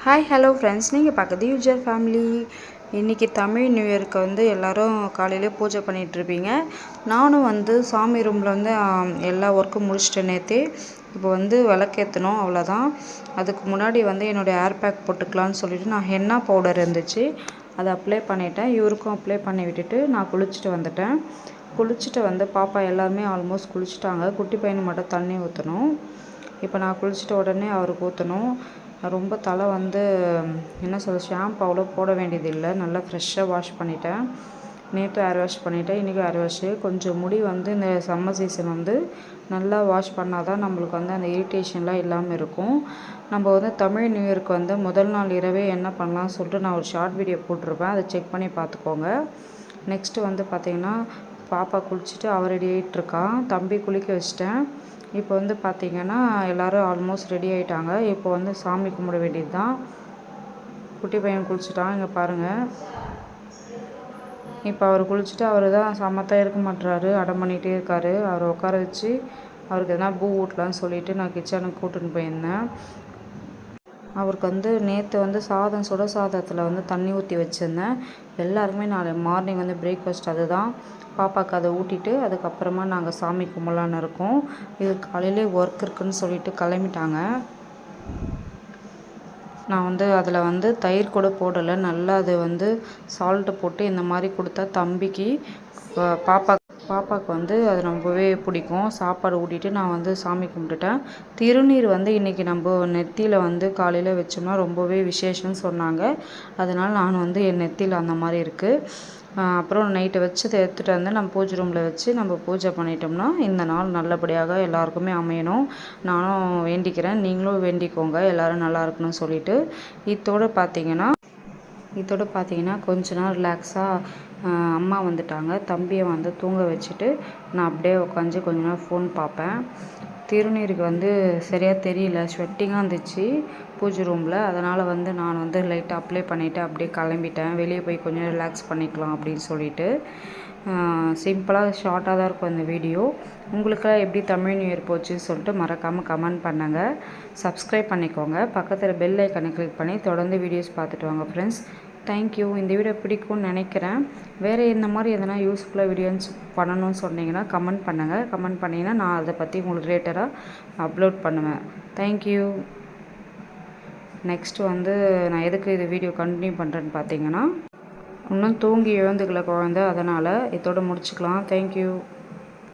Hi hello friends, நீங்கள் பார்க்குறது user family. இன்றைக்கி தமிழ் நியூ இயருக்கு எல்லோரும் காலையிலே பூஜை பண்ணிகிட்ருப்பீங்க. நானும் சாமி ரூமில் எல்லா ஒர்க்கும் முடிச்சிட்டேன் நேற்றே. இப்போ விளக்கேற்றணும், அவ்வளோதான். அதுக்கு முன்னாடி என்னுடைய ஏர் பேக் போட்டுக்கலான்னு சொல்லிவிட்டு நான் ஹென்னா பவுடர் இருந்துச்சு, அதை அப்ளை பண்ணிட்டேன். இவருக்கும் அப்ளை பண்ணி விட்டுட்டு நான் குளிச்சுட்டு வந்துட்டேன். குளிச்சுட்டு பாப்பா எல்லாருமே ஆல்மோஸ்ட் குளிச்சுட்டாங்க. குட்டி பையனுக்கு மட்டும் தண்ணி ஊற்றணும். இப்போ நான் குளிச்சுட்ட உடனே அவருக்கு ஊற்றணும். ரொம்ப தலை என்ன சொல்ல, ஷாம்பு அவ்வளோ போட வேண்டியதில்லை. நல்லா ஃப்ரெஷ்ஷாக வாஷ் பண்ணிட்டேன். நேற்று ஹேர் வாஷ் பண்ணிவிட்டேன், இன்றைக்கும் ஹேர் வாஷு. கொஞ்சம் முடி இந்த சம்மர் சீசன் நல்லா வாஷ் பண்ணால் தான் நம்மளுக்கு அந்த இரிட்டேஷன்லாம் இல்லாமல் இருக்கும். நம்ம தமிழ் நியூ இயருக்கு முதல் நாள் இரவே என்ன பண்ணலாம்னு சொல்லிட்டு நான் ஒரு ஷார்ட் வீடியோ போட்டிருப்பேன், அதை செக் பண்ணி பார்த்துக்கோங்க. நெக்ஸ்ட்டு பார்த்திங்கன்னா, பாப்பா குளிச்சுட்டு அவள் ரெடி ஆகிட்டுருக்கான். தம்பி குளிக்க வச்சிட்டேன். இப்போ பார்த்திங்கன்னா எல்லோரும் ஆல்மோஸ்ட் ரெடி ஆகிட்டாங்க. இப்போ சாமி கும்பிட வேண்டியது தான். குட்டி பையன் குளிச்சுட்டான், இங்கே பாருங்கள். இப்போ அவர் குளிச்சுட்டு அவர் தான் சமத்தாக இருக்க மாட்டுறாரு, அடம் பண்ணிகிட்டே இருக்கார். அவரை உட்கார வச்சு அவருக்கு எதனா பூ ஊட்டலான்னு சொல்லிவிட்டு நான் கிச்சனுக்கு கூட்டின்னு போயிருந்தேன். அவருக்கு நேற்று சாதம் சுட சாதத்தில் தண்ணி ஊற்றி வச்சுருந்தேன். எல்லாருக்குமே நாளை மார்னிங் பிரேக்ஃபாஸ்ட் அதுதான். பாப்பாவுக்கு அதை ஊட்டிட்டு அதுக்கப்புறமா நாங்கள் சாமி கும்பலான்னு இருக்கோம். இது காலையிலே ஒர்க் இருக்குதுன்னு சொல்லிட்டு கிளம்பிட்டாங்க. நான் அதில் தயிர் கூட போடலை. நல்லா அது சால்ட்டு போட்டு இந்த மாதிரி கொடுத்தா தம்பிக்கு பாப்பாவுக்கு அது ரொம்பவே பிடிக்கும். சாப்பாடு ஊட்டிட்டு நான் சாமி கும்பிட்டுட்டேன். திருநீர் இன்றைக்கி நம்ம நெத்தியில் காலையில் வச்சோம்னா ரொம்பவே விசேஷம்னு சொன்னாங்க. அதனால் நான் என் நெத்தியில் அந்த மாதிரி இருக்குது. அப்புறம் நைட்டு வச்சதை எடுத்துகிட்டு நம்ம பூஜை ரூமில் வச்சு நம்ம பூஜை பண்ணிட்டோம்னா இந்த நாள் நல்லபடியாக எல்லாருக்குமே அமையணும் நானும் வேண்டிக்கிறேன். நீங்களும் வேண்டிக்கோங்க, எல்லோரும் நல்லா இருக்கணும்னு சொல்லிட்டு. இதோடு பார்த்திங்கன்னா கொஞ்ச நாள் ரிலாக்ஸாக அம்மா வந்துட்டாங்க. தம்பியை தூங்க வச்சுட்டு நான் அப்படியே உட்காந்து கொஞ்ச நேரம் ஃபோன் பார்ப்பேன். திருநீருக்கு சரியாக தெரியல, ஸ்வெட்டிங்காக இருந்துச்சு பூஜை ரூமில். அதனால் நான் லைட்டாக அப்ளை பண்ணிவிட்டு அப்படியே கிளம்பிட்டேன். வெளியே போய் கொஞ்சம் ரிலாக்ஸ் பண்ணிக்கலாம் அப்படின்னு சொல்லிட்டு. சிம்பிளாக ஷார்ட்டாக தான் இருக்கும் இந்த வீடியோ. உங்களுக்கெல்லாம் எப்படி தமிழ் நியூ இயர் போச்சுன்னு சொல்லிட்டு மறக்காமல் கமெண்ட் பண்ணுங்கள். சப்ஸ்கிரைப் பண்ணிக்கோங்க. பக்கத்தில் பெல் ஐக்கனை கிளிக் பண்ணி தொடர்ந்து வீடியோஸ் பார்த்துட்டு வாங்க ஃப்ரெண்ட்ஸ். தேங்க்யூ. இந்த வீடியோ பிடிக்கும்னு நினைக்கிறேன். வேறு இந்த மாதிரி எதனா யூஸ்ஃபுல்லாக வீடியோஸ் பண்ணணும்னு சொன்னீங்கன்னா கமெண்ட் பண்ணுங்கள். கமெண்ட் பண்ணிங்கன்னா நான் அதை பற்றி உங்களுக்கு ரிலேட்டடாக அப்லோட் பண்ணுவேன். தேங்க்யூ. நெக்ஸ்ட்டு நான் எதுக்கு இது வீடியோ கண்டினியூ பண்ணுறேன்னு பார்த்தீங்கன்னா, இன்னும் தூங்கி எழுந்துக்கல குழந்த, அதனால் இதோடு முடிச்சுக்கலாம். தேங்க்யூ.